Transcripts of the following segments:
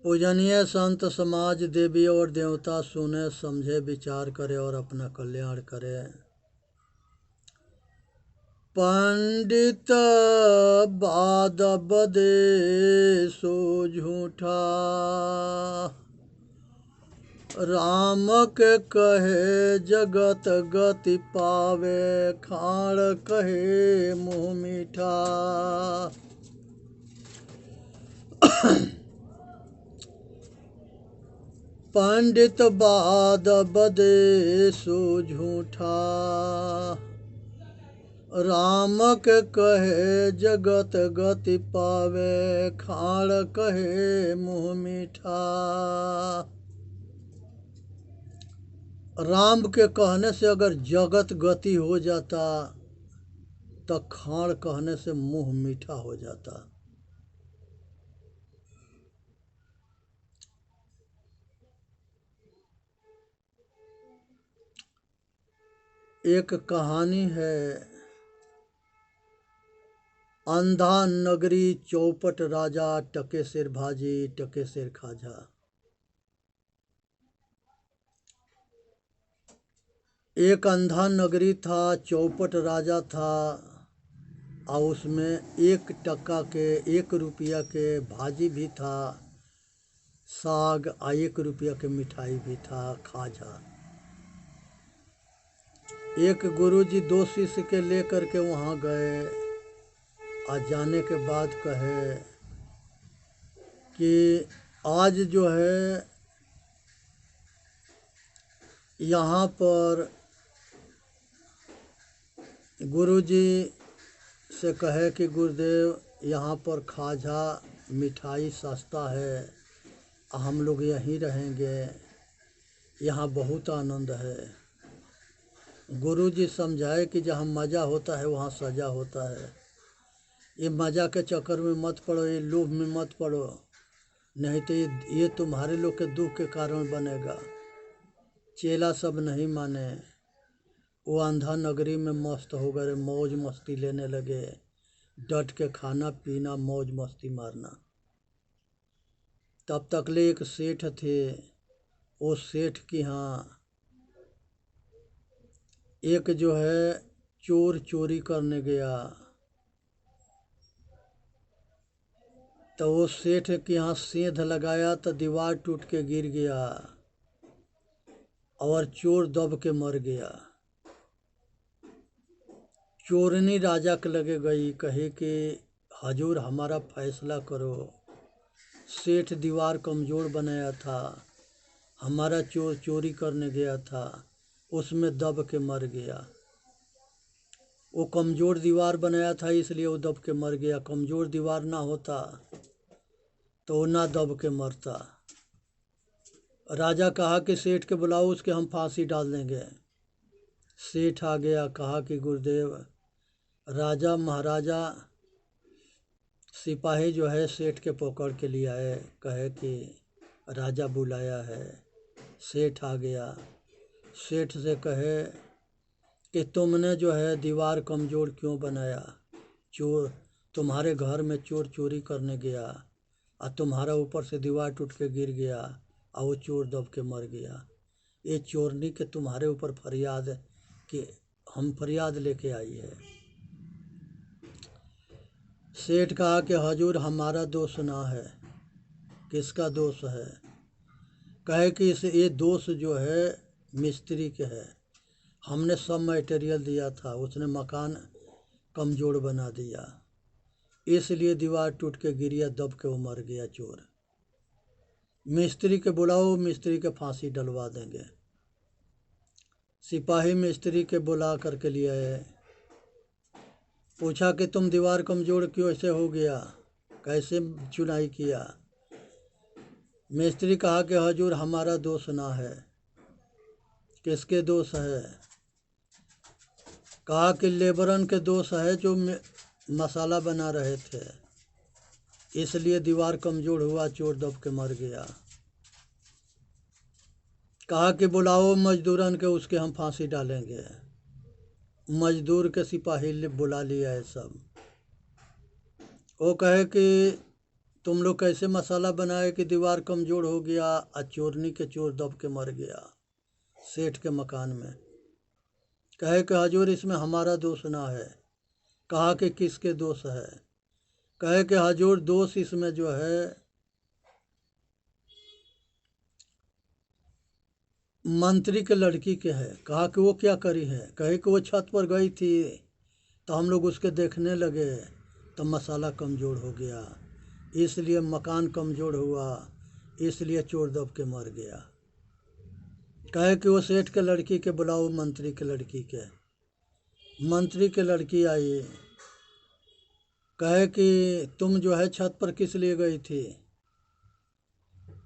पूजनीय संत समाज, देवी और देवता सुने समझे विचार करे और अपना कल्याण करे। पंडित बाद बदे सो झूठा, राम के कहे जगत गति पावे, खाण कहे मुँह मीठा। पंडित बाद बदे सो झूठा, राम के कहे जगत गति पावे, खाण कहे मुँह मीठा। राम के कहने से अगर जगत गति हो जाता तो खाण कहने से मुँह मीठा हो जाता। एक कहानी है, अंधा नगरी चौपट राजा, टके सिर भाजी टके सिर खाजा। एक अंधा नगरी था, चौपट राजा था, और उसमें 1 टका के 1 रुपया के भाजी भी था, साग, और 1 रुपया के मिठाई भी था, खाजा। एक गुरुजी 2 शिष्य के लेकर के वहाँ गए। आज जाने के बाद कहे कि आज जो है यहाँ पर गुरुजी से कहे कि गुरुदेव यहाँ पर खाजा मिठाई सस्ता है, हम लोग यहीं रहेंगे, यहाँ बहुत आनंद है। गुरुजी समझाए कि जहाँ मज़ा होता है वहाँ सजा होता है। ये मज़ा के चक्कर में मत पड़ो, ये लोभ में मत पड़ो, नहीं तो ये तुम्हारे लोग के दुख के कारण बनेगा। चेला सब नहीं माने, वो अंधा नगरी में मस्त हो गए, मौज मस्ती लेने लगे, डट के खाना पीना मौज मस्ती मारना। तब तक ले एक सेठ थे, वो सेठ के यहाँ एक जो है चोर चोरी करने गया, तो वो सेठ के यहाँ सेंध लगाया तो दीवार टूट के गिर गया और चोर दब के मर गया। चोरनी राजा के लगे गई, कहे कि हजूर हमारा फैसला करो, सेठ दीवार कमज़ोर बनाया था, हमारा चोर चोरी करने गया था, उसमें दब के मर गया। वो कमज़ोर दीवार बनाया था इसलिए वो दब के मर गया, कमज़ोर दीवार ना होता तो वो ना दब के मरता। राजा कहा कि सेठ के बुलाओ, उसके हम फांसी डाल देंगे। सेठ आ गया, कहा कि गुरुदेव, राजा महाराजा सिपाही जो है सेठ के पकड़ के लिए आए, कहे कि राजा बुलाया है। सेठ आ गया, सेठ से कहे कि तुमने जो है दीवार कमज़ोर क्यों बनाया? चोर तुम्हारे घर में चोर चोरी करने गया और तुम्हारा ऊपर से दीवार टूट के गिर गया और वो चोर दब के मर गया। ये चोरनी के तुम्हारे ऊपर फरियाद कि हम फरियाद लेके आई है। सेठ कहा कि हजूर हमारा दोष ना है। किसका दोष है? कहे कि ये दोष जो है मिस्त्री के है, हमने सब मटेरियल दिया था, उसने मकान कमज़ोर बना दिया, इसलिए दीवार टूट के गिरिया, दब के वो मर गया चोर। मिस्त्री के बुलाओ, मिस्त्री के फांसी डलवा देंगे। सिपाही मिस्त्री के बुला करके लिए आए, पूछा कि तुम दीवार कमज़ोर क्यों ऐसे हो गया, कैसे चुनाई किया? मिस्त्री कहा कि हजूर हमारा दोष ना है। किसके दोष है? कहा कि लेबरन के दोष है जो मसाला बना रहे थे, इसलिए दीवार कमज़ोर हुआ, चोर दब के मर गया। कहा कि बुलाओ मजदूरन के, उसके हम फांसी डालेंगे। मजदूर के सिपाही बुला लिया है सब। वो कहे कि तुम लोग कैसे मसाला बनाए कि दीवार कमज़ोर हो गया और चोरनी के चोर दब के मर गया सेठ के मकान में। कहे कि हजूर इसमें हमारा दोष ना है। कहा कि किसके दोष है? कहे कि हजूर दोष इसमें जो है मंत्री के लड़की के है। कहा कि वो क्या करी है? कहे कि वो छत पर गई थी तो हम लोग उसके देखने लगे तो मसाला कमज़ोर हो गया, इसलिए मकान कमज़ोर हुआ, इसलिए चोर दब के मर गया। कहे कि वो सेठ के लड़की के बुलाओ, मंत्री के लड़की के। मंत्री के लड़की आई। कहे कि तुम जो है छत पर किस लिए गई थी?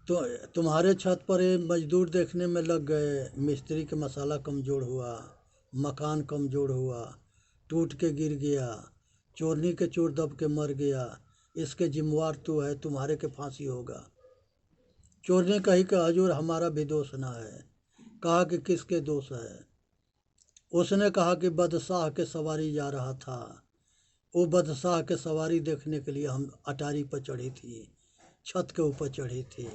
तो तुम्हारे छत पर ये मजदूर देखने में लग गए, मिस्त्री के मसाला कमज़ोर हुआ, मकान कमज़ोर हुआ, टूट के गिर गया, चोरनी के चोर दब के मर गया, इसके जिम्मेवार तू है, तुम्हारे के फांसी होगा। चोर ने कही कि हजूर हमारा भी दोष ना है। कहा कि किसके दोष है? उसने कहा कि बदशाह के सवारी जा रहा था, वो बदशाह के सवारी देखने के लिए हम अटारी पर चढ़ी थी, छत के ऊपर चढ़ी थी,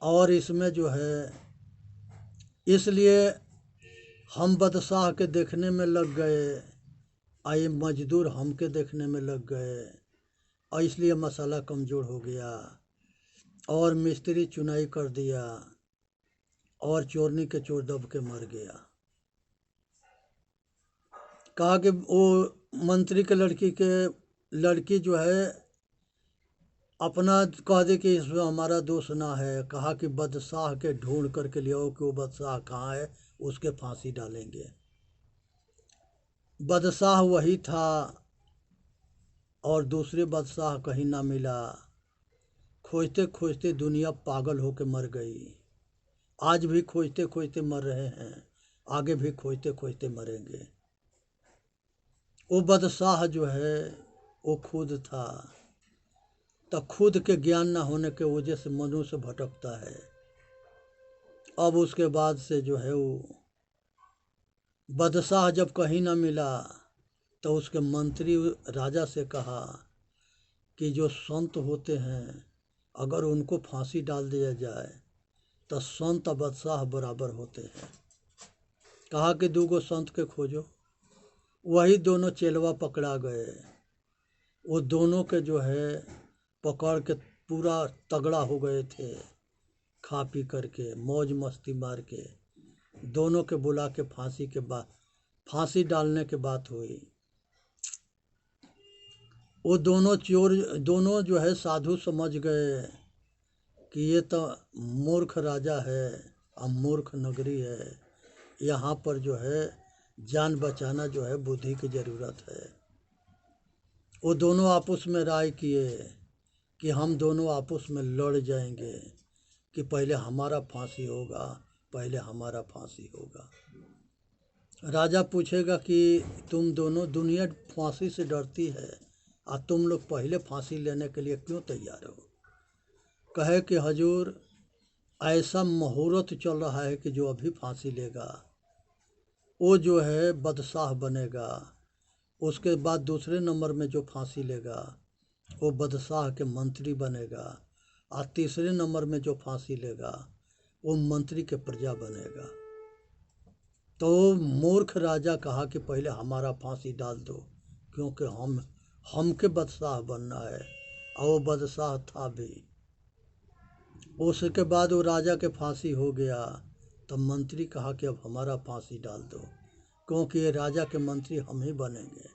और इसमें जो है इसलिए हम बदशाह के देखने में लग गए, आए मजदूर हमके देखने में लग गए, और इसलिए मसाला कमज़ोर हो गया, और मिस्त्री चुनाई कर दिया, और चोरनी के चोर दब के मर गया। कहा कि वो मंत्री के लड़की जो है अपना कह दे कि इसमें हमारा दोष ना है। कहा कि बदशाह के ढूंढ करके ले आओ कि वो बदशाह कहाँ है, उसके फांसी डालेंगे। बदशाह वही था और दूसरे बादशाह कहीं ना मिला। खोजते खोजते दुनिया पागल होकर मर गई। आज भी खोजते खोजते मर रहे हैं, आगे भी खोजते खोजते मरेंगे। वो बादशाह जो है वो खुद था, तो खुद के ज्ञान ना होने के वजह से मनुष्य भटकता है। अब उसके बाद से जो है वो बादशाह जब कहीं ना मिला तो उसके मंत्री राजा से कहा कि जो संत होते हैं अगर उनको फांसी डाल दिया जाए तो संत और बादशाह बराबर होते हैं। कहा कि 2 संत के खोजो। वही दोनों चेलवा पकड़ा गए। वो दोनों के जो है पकड़ के पूरा तगड़ा हो गए थे, खा पी करके मौज मस्ती मार के। दोनों के बुला के फांसी डालने के बात हुई। वो दोनों जो है साधु समझ गए कि ये तो मूर्ख राजा है और मूर्ख नगरी है, यहाँ पर जो है जान बचाना जो है बुद्धि की ज़रूरत है। वो दोनों आपस में राय किए कि हम दोनों आपस में लड़ जाएंगे कि पहले हमारा फांसी होगा, पहले हमारा फांसी होगा। राजा पूछेगा कि तुम दोनों, दुनिया फांसी से डरती है और तुम लोग पहले फांसी लेने के लिए क्यों तैयार हो? कहे कि हजूर ऐसा मुहूर्त चल रहा है कि जो अभी फांसी लेगा वो जो है बदशाह बनेगा, उसके बाद दूसरे नंबर में जो फांसी लेगा वो बदशाह के मंत्री बनेगा, और तीसरे नंबर में जो फांसी लेगा वो मंत्री के प्रजा बनेगा। तो मूर्ख राजा कहा कि पहले हमारा फांसी डाल दो, क्योंकि हमके बादशाह बनना है, और वो बादशाह था भी। उसके बाद वो राजा के फांसी हो गया। तब मंत्री कहा कि अब हमारा फांसी डाल दो, क्योंकि ये राजा के मंत्री हम ही बनेंगे।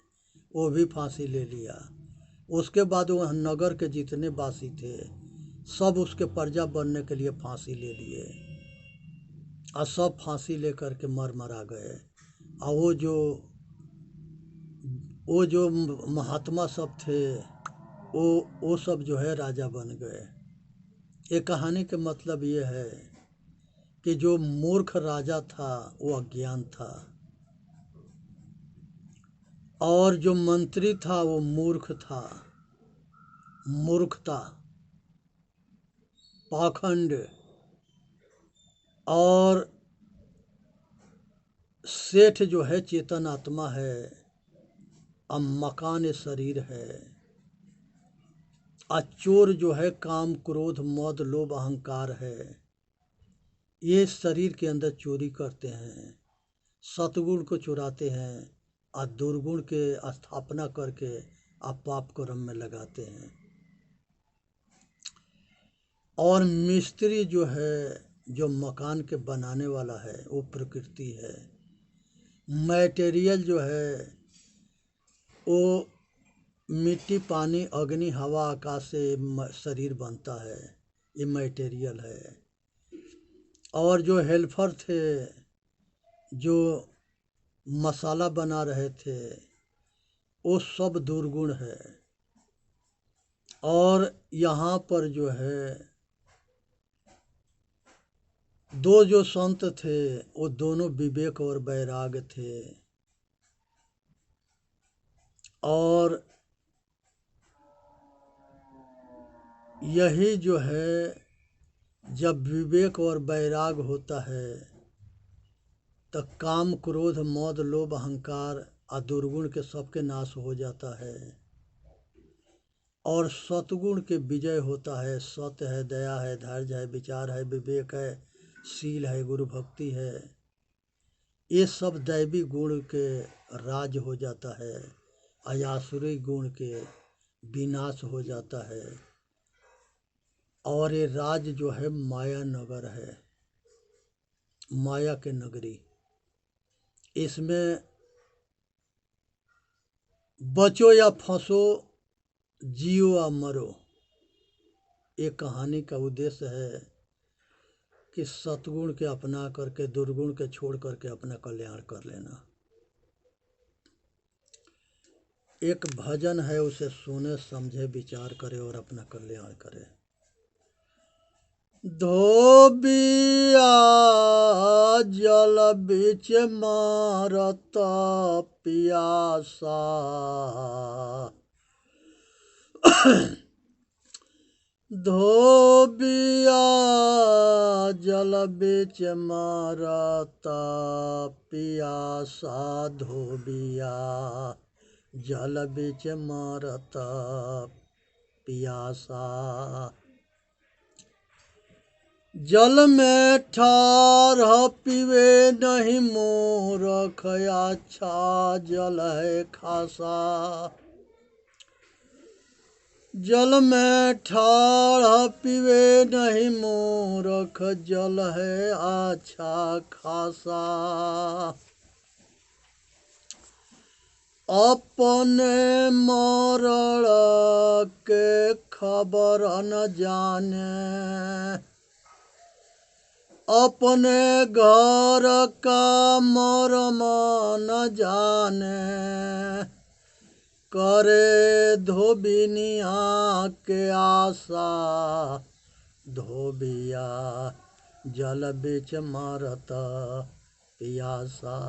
वो भी फांसी ले लिया। उसके बाद वह नगर के जितने वासी थे सब उसके प्रजा बनने के लिए फांसी ले लिए, और सब फांसी लेकर के मरा गए। और वो जो महात्मा सब थे वो सब जो है राजा बन गए। ये कहानी के मतलब ये है कि जो मूर्ख राजा था वो अज्ञान था, और जो मंत्री था वो मूर्ख था। मूर्खता, पाखंड और सेठ जो है चेतन आत्मा है, अब मकान शरीर है, और चोर जो है काम क्रोध मद लोभ अहंकार है। ये शरीर के अंदर चोरी करते हैं, सतगुण को चुराते हैं और दुर्गुण के स्थापना करके आप पाप कर्म में लगाते हैं। और मिस्त्री जो है, जो मकान के बनाने वाला है, वो प्रकृति है। मैटेरियल जो है वो मिट्टी पानी अग्नि हवा आकाश से शरीर बनता है, ये मैटेरियल है। और जो हेल्पर थे, जो मसाला बना रहे थे, वो सब दुर्गुण है। और यहाँ पर जो है दो जो संत थे, वो दोनों विवेक और वैराग थे। और यही जो है, जब विवेक और वैराग होता है तो काम क्रोध मद लोभ अहंकार और दुर्गुण के सबके नाश हो जाता है। और सतगुण के विजय होता है। सत्य है, दया है, धैर्य है, विचार है, विवेक है, शील है, गुरु भक्ति है, ये सब दैवी गुण के राज हो जाता है। अयासुरी गुण के विनाश हो जाता है। और ये राज जो है माया नगर है, माया के नगरी। इसमें बचो या फंसो, जियो या मरो, ये कहानी का उद्देश्य है कि सतगुण के अपना करके दुर्गुण के छोड़ करके अपना कल्याण कर लेना। एक भजन है, उसे सुने समझे विचार करे और अपना कल्याण करे। धोबिया जल बीच मारत पियासा, धोबिया जल बीच मारत पियासा, धोबिया जल बीच मारत पियासा। जल में ठार पीवे नहीं मूर्ख, अच्छा जल है खासा। जल में ठार पीवे नहीं मूर्ख, जल है अच्छा खासा। अपने मरण के खबर न जाने, अपने घर का मर्म न जाने, करे धोबिनिया के आशा, धोबिया जल बीच मारत पियासा।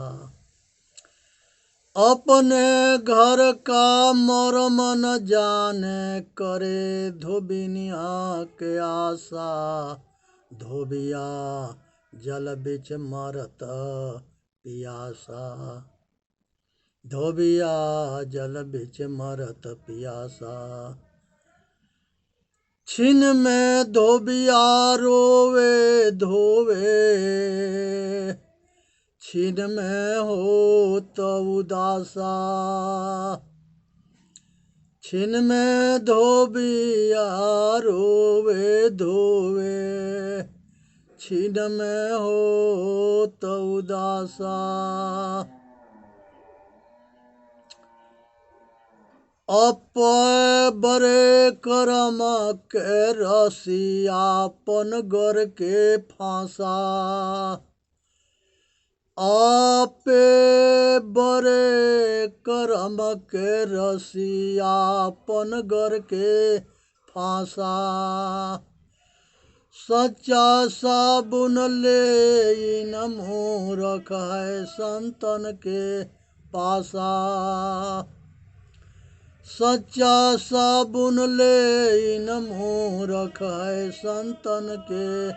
अपने घर का मर्म न जाने, करे धोबिनिया के आशा, धोबिया जल बीच मारत पियासा। धोबिया जल बीच मारत पियासा। छिन में धोबिया रोवे धोवे, छिन में हो तो उदासा। छिन में धोबिया रोवे धोवे, छिन में हो तो उदासा। अपय बरे करम के रसियापन गर के फांसा। आपे बरे करम के रसियापन गर के फांसा। सच्चा साबुन ले न मूर्ख है संतन के पासा। सच्चा साबुन ले न मूर्ख है संतन के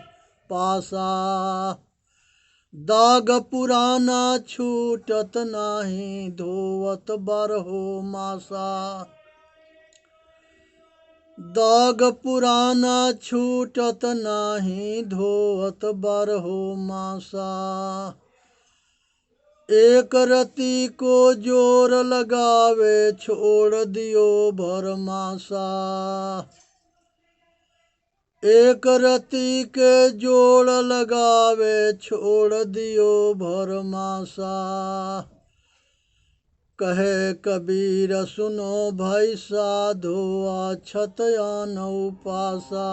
पासा। दाग पुराना छूटत नाही, धोवत बारहो मासा। दाग पुराना छूटत नाही, धोवत बारहो मासा। एक रति को जोर लगावे, छोड़ दियो भरमासा। एक रति के जोड़ लगावे, छोड़ दियो भरमासा। कहे कबीर सुनो भाई साधो, आछत आन उपासा।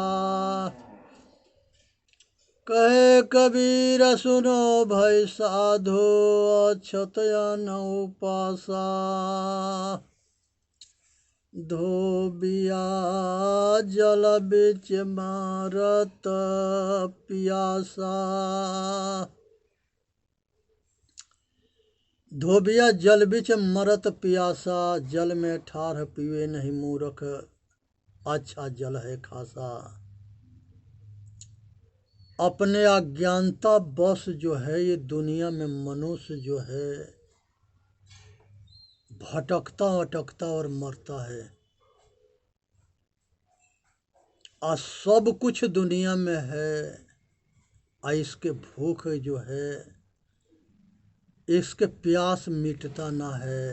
कहे कबीर सुनो भाई साधो, आछत आन उपासा। धोबिया जल बिच मारत पियासा। धोबिया जल बिच मरत पियासा, जल में ठार पीवे नहीं मूर्ख, अच्छा जल है खासा। अपने अज्ञानता बस जो है ये दुनिया में मनुष्य जो है भटकता अटकता और मरता है। और सब कुछ दुनिया में है, और इसके भूख जो है, इसके प्यास मिटता ना है,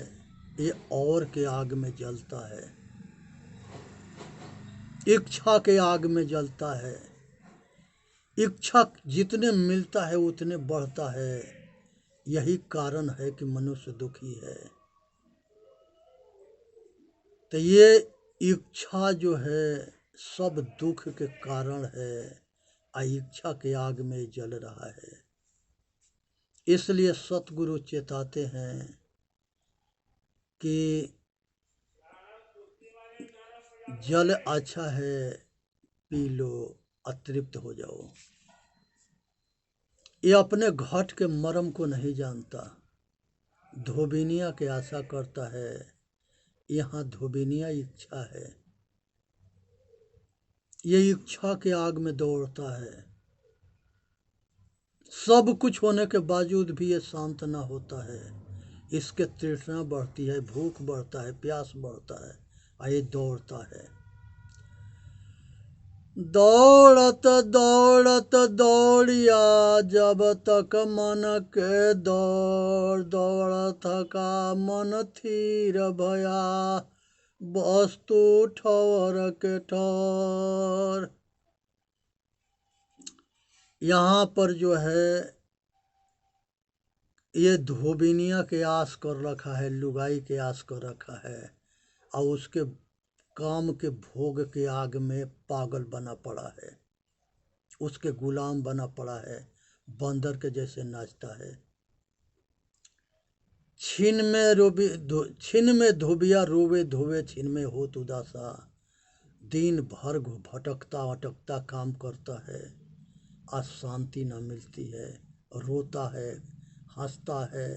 ये और के आग में जलता है, इच्छा के आग में जलता है। इच्छा जितने मिलता है उतने बढ़ता है, यही कारण है कि मनुष्य दुखी है। तो ये इच्छा जो है सब दुख के कारण है, और इच्छा के आग में जल रहा है। इसलिए सतगुरु चेताते हैं कि जल अच्छा है, पी लो, अतृप्त हो जाओ। ये अपने घट के मर्म को नहीं जानता, धोबिनिया के आशा करता है। यहाँ धोबिनिया इच्छा है, ये इच्छा के आग में दौड़ता है। सब कुछ होने के बावजूद भी ये शांत ना होता है। इसके तृष्णा बढ़ती है, भूख बढ़ता है, प्यास बढ़ता है, और ये दौड़ता है। दौड़त दौड़त दौड़िया, जब तक मन के दौड़। दौड़ थका मन थीर भया, वस्तु ठौर के ठौर। यहाँ पर जो है ये धोबिनिया के आस कर रखा है, लुगाई के आस कर रखा है, और उसके काम के भोग के आग में पागल बना पड़ा है, उसके गुलाम बना पड़ा है, बंदर के जैसे नाचता है। छिन में धोबिया रोवे धोवे, छिन में होत उदासा। दिन भर भटकता अटकता काम करता है, आज शांति न मिलती है, रोता है, हंसता है,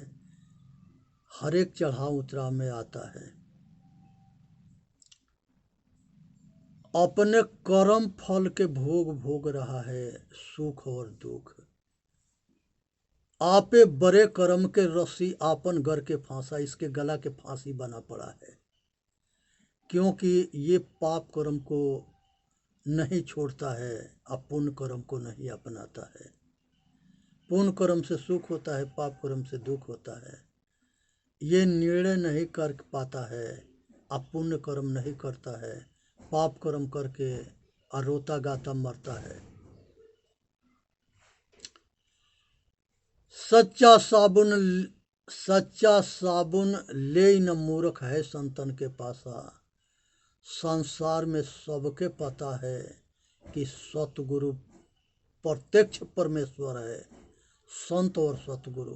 हर एक चढ़ाव उतराव में आता है। अपने कर्म फल के भोग भोग रहा है, सुख और दुख। आपे बड़े कर्म के रस्सी आपन घर के फांसा, इसके गला के फांसी बना पड़ा है। क्योंकि ये पाप कर्म को नहीं छोड़ता है, और पुण्य कर्म को नहीं अपनाता है। पुण्य कर्म से सुख होता है, पाप कर्म से दुख होता है। ये निर्णय नहीं कर पाता है, और पुण्य कर्म नहीं करता है, पाप कर्म करके और रोता गाता मरता है। सच्चा साबुन ले न मूर्ख है संतन के पासा। संसार में सबके पता है कि सतगुरु प्रत्यक्ष परमेश्वर है, संत और सतगुरु,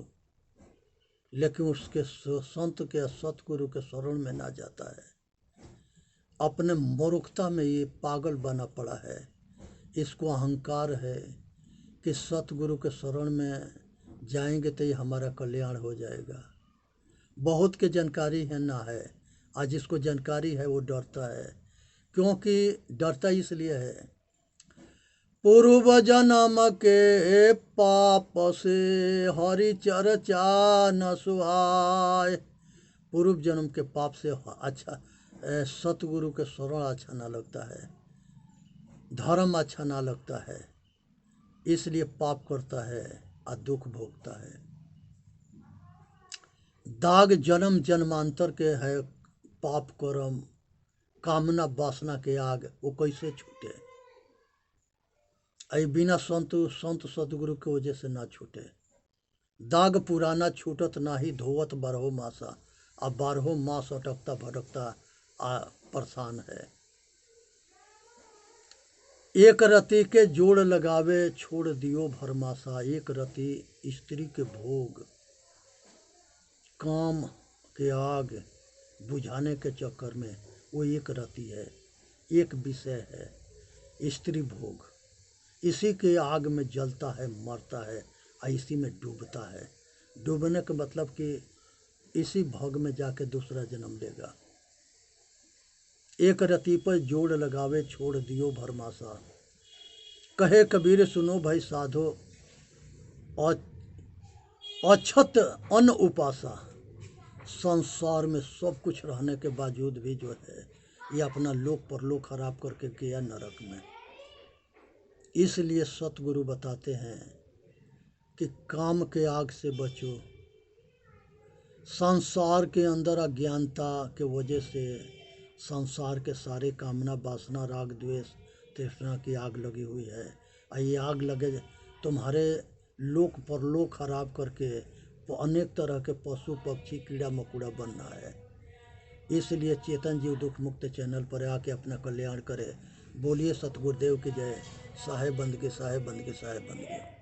लेकिन उसके संत के सतगुरु के शरण में ना जाता है। अपने मूर्खता में ये पागल बना पड़ा है। इसको अहंकार है कि सतगुरु के शरण में जाएंगे तो ये हमारा कल्याण हो जाएगा। बहुत के जानकारी है ना है, आज जिसको जानकारी है वो डरता है। क्योंकि डरता इसलिए है, पूर्व जन्म के पाप से हरि चर्चा न सुहाय। पूर्व जन्म के पाप से अच्छा सतगुरु के शरण अच्छा ना लगता है, धर्म अच्छा ना लगता है, इसलिए पाप करता है और दुख भोगता है। दाग जन्म जन्मांतर के है पाप कर्म, कामना वासना के आग, वो कैसे छूटे? आई बिना संत सतगुरु के वजह से ना छूटे। दाग पुराना छूटत नाही, धोवत बारहो मासा, अब 12 मास अटकता भटकता परेशान है। एक रति के जोड़ लगावे छोड़ दियो भरमासा। एक रति स्त्री के भोग, काम के आग बुझाने के चक्कर में वो एक रति है, एक विषय है स्त्री भोग। इसी के आग में जलता है, मरता है और इसी में डूबता है। डूबने का मतलब कि इसी भोग में जाके दूसरा जन्म लेगा। एक रति पर जोड़ लगावे छोड़ दियो भरमासा। कहे कबीर सुनो भाई साधो, अछत अन्न उपासा। संसार में सब कुछ रहने के बावजूद भी जो है ये अपना लोक परलोक खराब करके गया नरक में। इसलिए सतगुरु बताते हैं कि काम के आग से बचो। संसार के अंदर अज्ञानता के वजह से संसार के सारे कामना वासना राग द्वेष तृष्णा की आग लगी हुई है। और ये आग लगे तुम्हारे लोक परलोक खराब करके अनेक तरह के पशु पक्षी कीड़ा मकोड़ा बनना है। इसलिए चेतन जीव दुख मुक्त चैनल पर आके अपना कल्याण करे। बोलिए सतगुरुदेव की जय। साहेब बंद के साहेब बंद के साहेब बंद के।